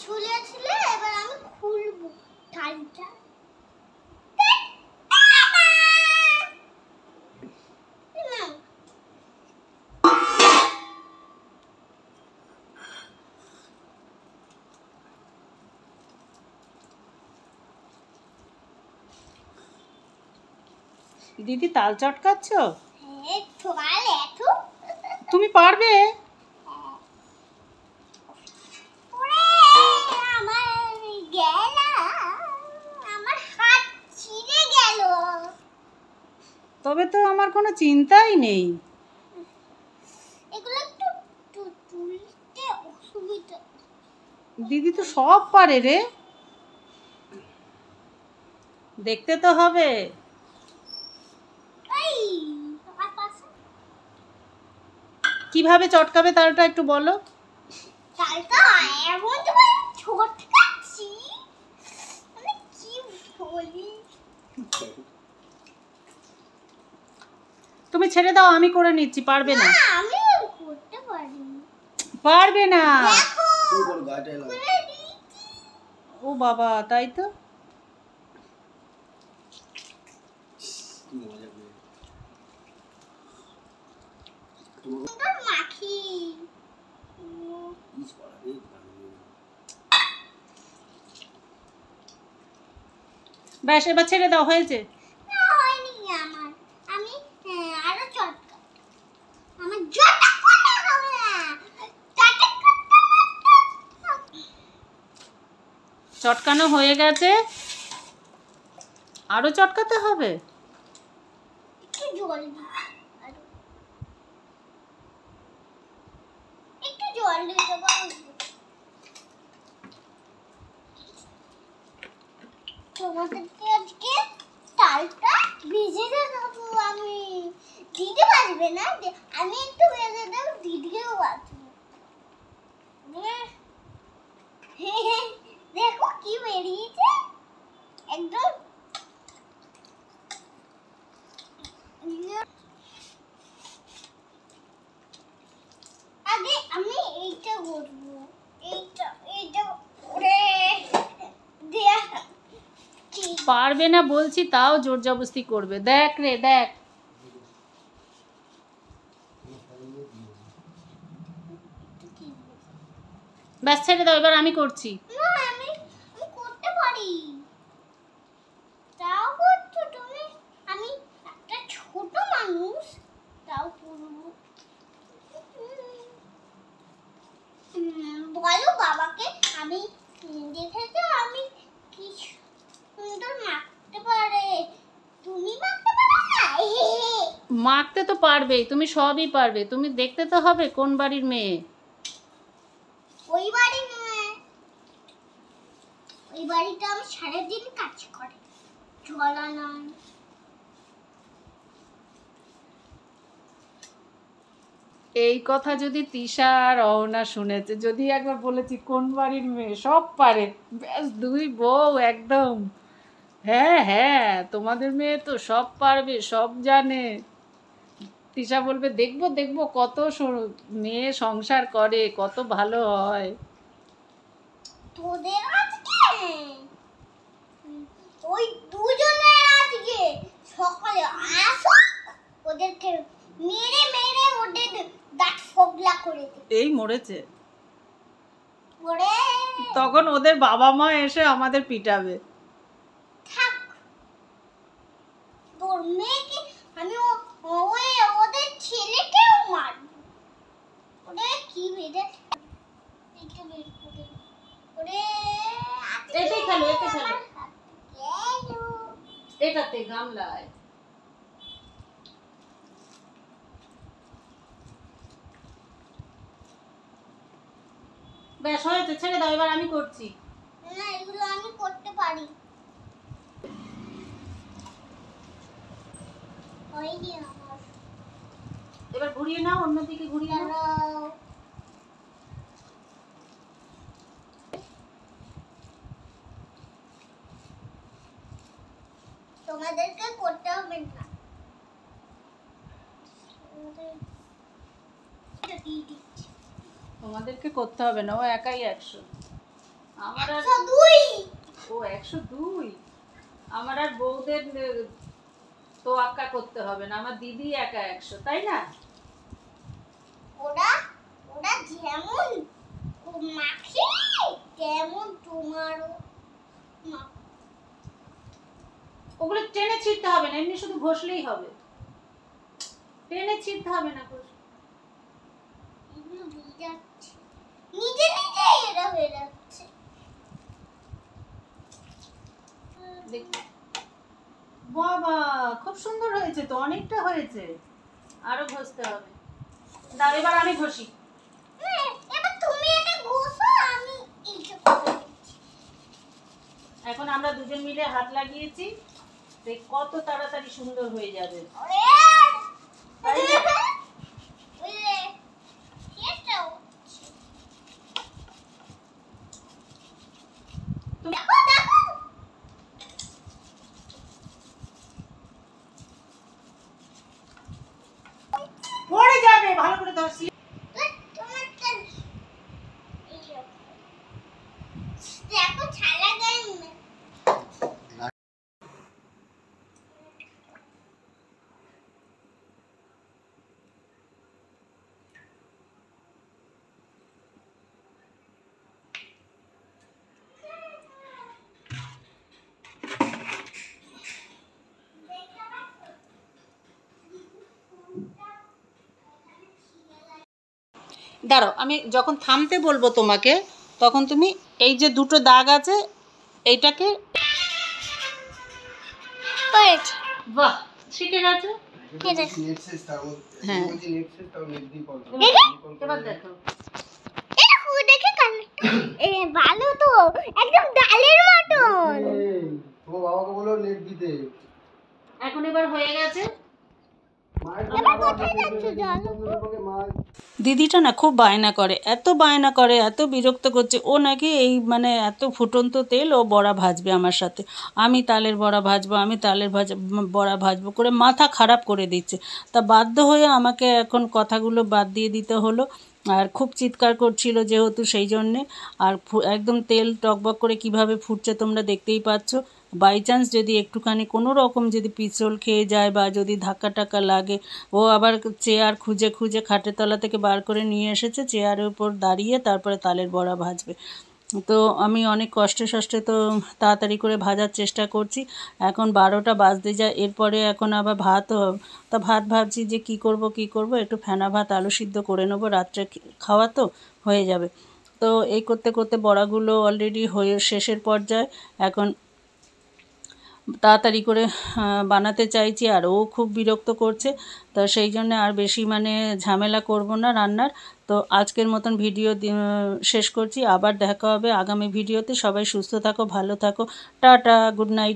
ছুলেছিল, এবার আমি খুলবো ঠালটা। দিদি তাল চটকাচ্ছ? হ্যাঁ, তুমি পারবে? তবে তো আমার কোনো চিন্তাই নেই। দিদি তো সব পারে রে, দেখতে তো হবে। কিভাবে চটকাবে তালটা একটু বলো। তালটা এমন ছটকাচ্ছি, মানে কি বলি। তুমি ছেড়ে দাও, আমি করে নিচ্ছি। পারবে না, আমি করতে পারি। পারবে না। দেখো ও বাবা, তাই তো। মাখি ব্যাস, এবার ছেড়ে দাও, হয়েছে। হয়নি আমার, আমি আরো চটকা, আমার জটা করতে হবে না, টাটা করতে হবে। চটকানো হয়ে গেছে, আরো চটকাতে হবে। একটু জল দিই, একটু জল দিতে পারবো। তোমাদেরকে আজকে তালটা ভিজে দেবো আমি, দিদি বাজবে না, আমি একটু ভেজে দেবো, দিদিও বাজবে। দেখো কি বেরিয়েছে, একদম। আগে আমি এইটা করবো, এইটা করে দেয়া। পারবে না বলছি, তাও জোর জবরদস্তি করবে। দেখ রে, দেখ। ব্যাস, ছেড়ে দাও, এবার আমি করছি। না, আমি করতে পারি, তাও করছো তুমি। আমি একটা ছোট মানুষ, তাও করবো। বলো বাবাকে, আমি দেখেছো আমি কি সুন্দর মাখতে পারে, তুমি মাখতে পারো না? মাখতে তো পারবেই, তুমি সবই পারবে। তুমি দেখতে তো হবে কোন বাড়ির মেয়ে। ওই বাড়ি নয়, ওই বাড়িটা আমি সারাদিন কাজ করে, ঝোলা নয়। এই কথা যদি তিশা আর অহনা শুনেছে, যদি একবার বলেছি কোন বাড়ির মেয়ে সব পারে, ব্যাস দুই বউ একদম। হ্যাঁ হ্যাঁ, তোমাদের মেয়ে তো সব পারবে, সব জানে। তিশা বলবে দেখবো দেখবো কত মেয়ে সংসার করে, কত ভালো হয়। তোদের আজকে ওই দুজনের আজকে সকালে আসো, ওদেরকে মেরে মেরে ওদের দাঁত ফোগলা করে দে। এই মরেছে, ওরে তখন ওদের বাবা মা এসে আমাদের পিটাবে। থাক, তোর মেয়েকে আমি ওই ওদের ছেলেকেও মারবো। ওরে কি বেঁধে এইটা বের করে, ওরে এটাই খেলো, এটা খেলো, এটাতে গামলায়। ব্যাস হয়েছে, ছেড়ে দাও, এবার আমি করছি। না, এগুলো আমি করতে পারি। হয়নি আমার, এবার ঘুরিয়ে নাও, অন্যদিকে ঘুরিয়ে নাও। দাঁড়াও। তোমাদেরকে করতে হবে না, তোমাদেরকে করতে হবে না, ও একাই 100। আমার আর 102 ও 102। আমার আর বউদের তো আক্কা করতে হবে না, আমার দিদি একা 100, তাই না? ওরা ওরা যেমন মাখে তেমন তোমারও ওগুলো টেনে ছিঁড়তে হবে না, এমনি শুধু ঘষলেই হবে, টেনে ছিঁড়তে হবে না। এগুলো ভিজে যাচ্ছে, নিজে নিজে এরা হয়ে যাচ্ছে। বাবা খুব সুন্দর হয়েছে তো, অনেকটা হয়েছে, আরো ঘষতে হবে। দাও এবার আমি ঘষি। এবার তুমি এটা ঘষো, আমি এইটা করে দিচ্ছি। এখন আমরা দুজন মিলে হাত লাগিয়েছি, দেখ কত তাড়াতাড়ি সুন্দর হয়ে যাবে। তাই না? দেখো দেখো পড়ে যাবে, ভালো করে ধরছি। দেখো ছালা গায়ে দাঁড়াও, আমি যখন থামতে বলবো তোমাকে, তখন তুমি এই যে দুটো দাগ আছে এইটাকে, পড়েছে। বাহ শিখে গেছো। হ্যাঁ এবার দেখো, দেখো দেখে কানেক্ট এ ভালো তো, একদম ডালের মতন। ও বাবাকে বলো নেট দিতে। এখন এবার হয়ে গেছে। এবার কোথায় যাচ্ছ জানো? দিদিটা না খুব বায়না করে, এত বায়না করে, এত বিরক্ত করছে। ও নাকি এই মানে এত ফুটন্ত তেল ও বড়া ভাজবে আমার সাথে, আমি তালের বড়া ভাজবো, আমি তালের বড়া ভাজবো করে মাথা খারাপ করে দিচ্ছে। তা বাধ্য হয়ে আমাকে এখন কথাগুলো বাদ দিয়ে দিতে হলো। আর খুব চিৎকার করছিল যেহেতু, সেই জন্যে। আর একদম তেল টকবক করে কিভাবে ফুটছে তোমরা দেখতেই পাচ্ছ। বাই চান্স যদি একটুখানি কোনো রকম যদি পিছল খেয়ে যায় বা যদি ধাক্কা টাক্কা লাগে, ও আবার চেয়ার খুঁজে খুঁজে খাটের তলা থেকে বার করে নিয়ে এসেছে, চেয়ারের উপর দাঁড়িয়ে তারপরে তালের বড়া ভাজবে। তো আমি অনেক কষ্টে সষ্টে তো তাড়াতাড়ি করে ভাজার চেষ্টা করছি। এখন 12টা বাজতে যায়, এরপরে এখন আবার ভাতও, তা ভাত ভাবছি যে কি করব, একটু ফেনা ভাত আলু সিদ্ধ করে নেবো, রাত্রে খাওয়া তো হয়ে যাবে। তো এই করতে করতে বড়াগুলো অলরেডি হয়ে শেষের পর্যায়ে, এখন তাড়াতাড়ি করে বানাতে চাইছি, আর ও খুব বিরক্ত করছে। তো সেই জন্য আর বেশি মানে ঝামেলা করব না রান্নার। তো আজকের মতন ভিডিও শেষ করছি, আবার দেখা হবে আগামী ভিডিওতে। সবাই সুস্থ থাকো, ভালো থাকো, টাটা, গুড নাইট।